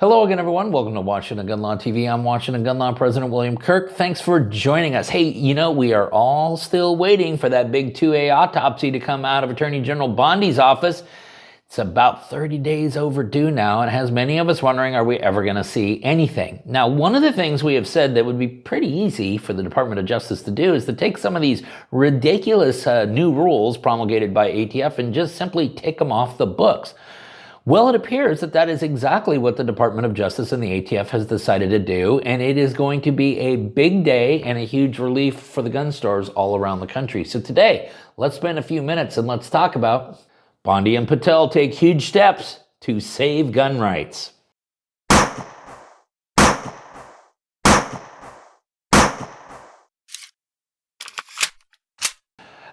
Hello again, everyone. Welcome to Washington Gun Law TV. I'm Washington Gun Law President William Kirk. Thanks for joining us. Hey, we are all still waiting for that big 2A autopsy to come out of Attorney General Bondi's office. It's about 30 days overdue now, and it has many of us wondering, are we ever going to see anything? Now, one of the things we have said that would be pretty easy for the Department of Justice to do is to take some of these ridiculous new rules promulgated by ATF and just simply take them off the books. Well, it appears that that is exactly what the Department of Justice and the ATF has decided to do, and it is going to be a big day and a huge relief for the gun stores all around the country. So today, let's spend a few minutes and let's talk about Bondi and Patel take huge steps to save gun rights.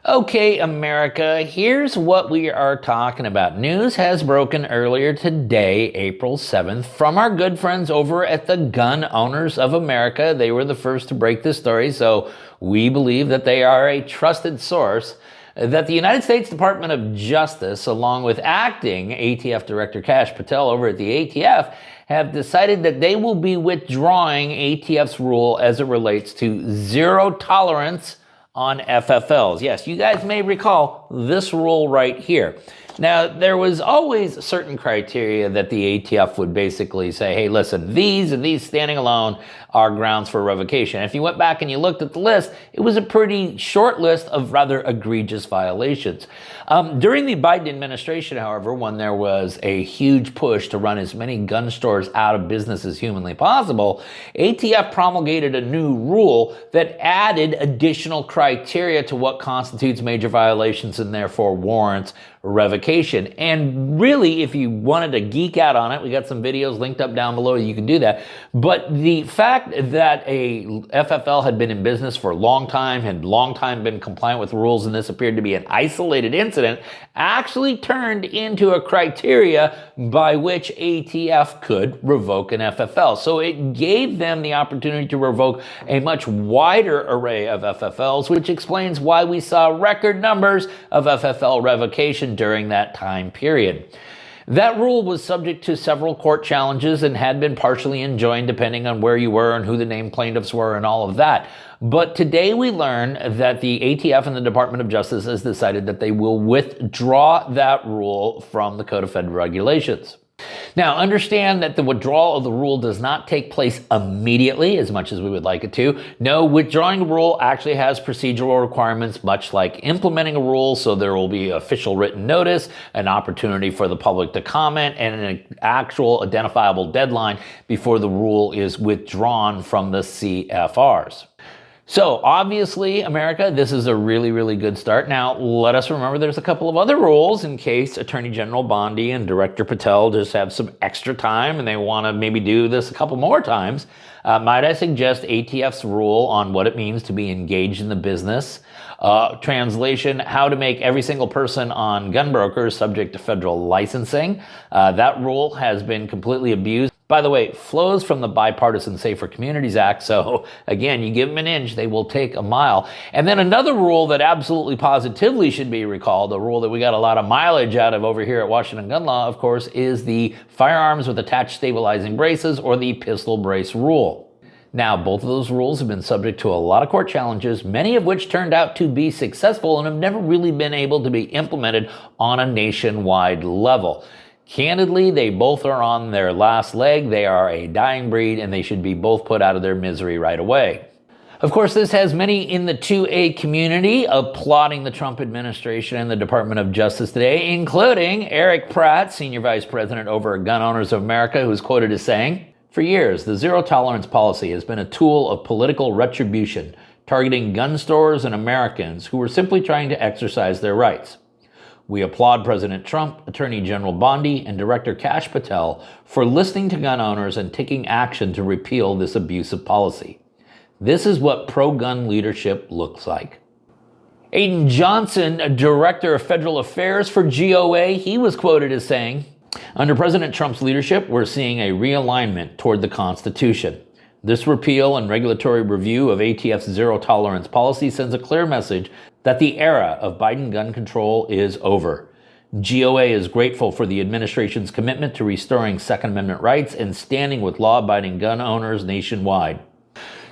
Okay, America, here's what we are talking about. News has broken earlier today, April 7th, from our good friends over at the Gun Owners of America. They were the first to break this story, so we believe that they are a trusted source, that the United States Department of Justice, along with acting ATF Director Kash Patel over at the ATF, have decided that they will be withdrawing ATF's rule as it relates to zero tolerance on FFLs. Yes, you guys may recall this rule right here. Now, there was always certain criteria that the ATF would basically say, hey, listen, these and these standing alone are grounds for revocation. If you went back and you looked at the list, it was a pretty short list of rather egregious violations. During the Biden administration, however, when there was a huge push to run as many gun stores out of business as humanly possible, ATF promulgated a new rule that added additional criteria to what constitutes major violations and therefore warrants revocation. And really, if you wanted to geek out on it, we got some videos linked up down below, you can do that. But the fact that a FFL had been in business for a long time, had long time been compliant with rules, and this appeared to be an isolated incident, actually turned into a criteria by which ATF could revoke an FFL. So it gave them the opportunity to revoke a much wider array of FFLs, which explains why we saw record numbers of FFL revocation during that time period. That rule was subject to several court challenges and had been partially enjoined depending on where you were and who the named plaintiffs were and all of that. But today we learn that the ATF and the Department of Justice has decided that they will withdraw that rule from the Code of Federal Regulations. Now, understand that the withdrawal of the rule does not take place immediately, as much as we would like it to. No, withdrawing a rule actually has procedural requirements, much like implementing a rule, so there will be official written notice, an opportunity for the public to comment, and an actual identifiable deadline before the rule is withdrawn from the CFRs. So obviously, America, this is a really, really good start. Now, let us remember there's a couple of other rules in case Attorney General Bondi and Director Patel just have some extra time and they want to maybe do this a couple more times. Might I suggest ATF's rule on what it means to be engaged in the business? Translation, how to make every single person on gun brokers subject to federal licensing. That rule has been completely abused. By the way, it flows from the Bipartisan Safer Communities Act, so again, you give them an inch, they will take a mile. And then another rule that absolutely positively should be recalled, a rule that we got a lot of mileage out of over here at Washington Gun Law, of course, is the firearms with attached stabilizing braces, or the pistol brace rule. Now, both of those rules have been subject to a lot of court challenges, many of which turned out to be successful and have never really been able to be implemented on a nationwide level. Candidly, they both are on their last leg. They are a dying breed, and they should be both put out of their misery right away. Of course, this has many in the 2A community applauding the Trump administration and the Department of Justice today, including Eric Pratt, Senior Vice President over at Gun Owners of America, who's quoted as saying, "For years, the zero tolerance policy has been a tool of political retribution, targeting gun stores and Americans who were simply trying to exercise their rights. We applaud President Trump, Attorney General Bondi, and Director Kash Patel for listening to gun owners and taking action to repeal this abusive policy. This is what pro-gun leadership looks like." Aiden Johnson, Director of Federal Affairs for GOA, he was quoted as saying, "Under President Trump's leadership, we're seeing a realignment toward the Constitution. This repeal and regulatory review of ATF's zero-tolerance policy sends a clear message that the era of Biden gun control is over. GOA is grateful for the administration's commitment to restoring Second Amendment rights and standing with law-abiding gun owners nationwide.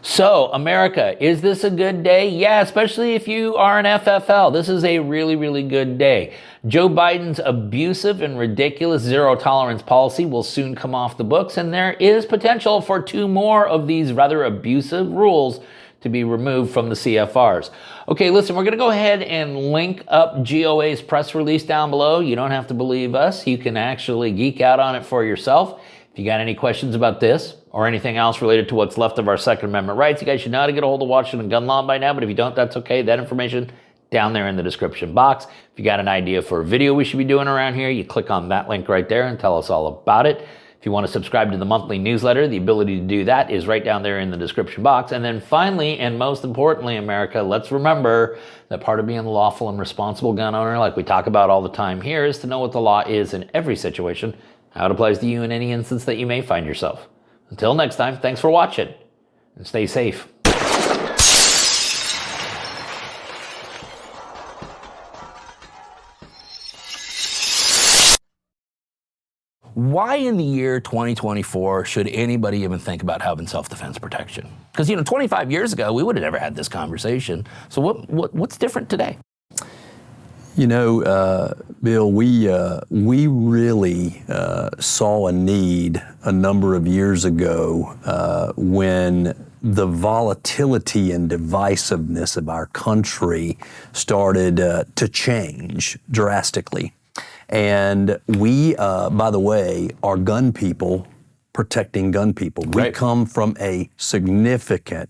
So, America, is this a good day? Yeah, especially if you are an FFL. This is a really, really good day. Joe Biden's abusive and ridiculous zero-tolerance policy will soon come off the books, and there is potential for 2 more of these rather abusive rules to be removed from the CFRs. Okay, listen, we're going to go ahead and link up GOA's press release down below. You don't have to believe us. You can actually geek out on it for yourself. If you got any questions about this or anything else related to what's left of our Second Amendment rights, you guys should know how to get a hold of Washington gun law by now, but if you don't, that's okay. That information down there in the description box. If you got an idea for a video we should be doing around here, you click on that link right there and tell us all about it. If you want to subscribe to the monthly newsletter, the ability to do that is right down there in the description box. And then finally, and most importantly, America, let's remember that part of being a lawful and responsible gun owner, like we talk about all the time here, is to know what the law is in every situation, how it applies to you in any instance that you may find yourself. Until next time, thanks for watching, and stay safe. Why in the year 2024 should anybody even think about having self-defense protection? Because, 25 years ago, we would have never had this conversation. So what's different today? Bill, we really saw a need a number of years ago when the volatility and divisiveness of our country started to change drastically. And we, by the way, are gun people protecting gun people. We Right. come from a significant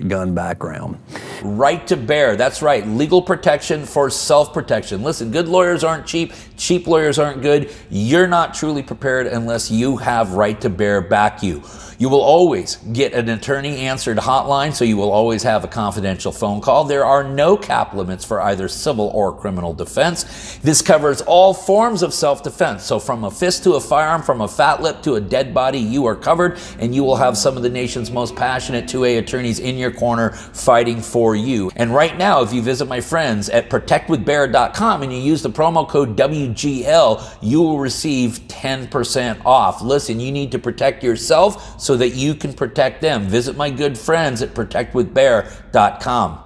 gun background. Right to bear. That's right. Legal protection for self-protection. Listen, good lawyers aren't cheap. Cheap lawyers aren't good. You're not truly prepared unless you have right to bear back you. You will always get an attorney-answered hotline, so you will always have a confidential phone call. There are no cap limits for either civil or criminal defense. This covers all forms of self-defense. So from a fist to a firearm, from a fat lip to a dead body, you are covered, and you will have some of the nation's most passionate 2A attorneys in your corner fighting for you. And right now, if you visit my friends at protectwithbear.com and you use the promo code WGL, you will receive 10% off. Listen, you need to protect yourself so that you can protect them. Visit my good friends at protectwithbear.com.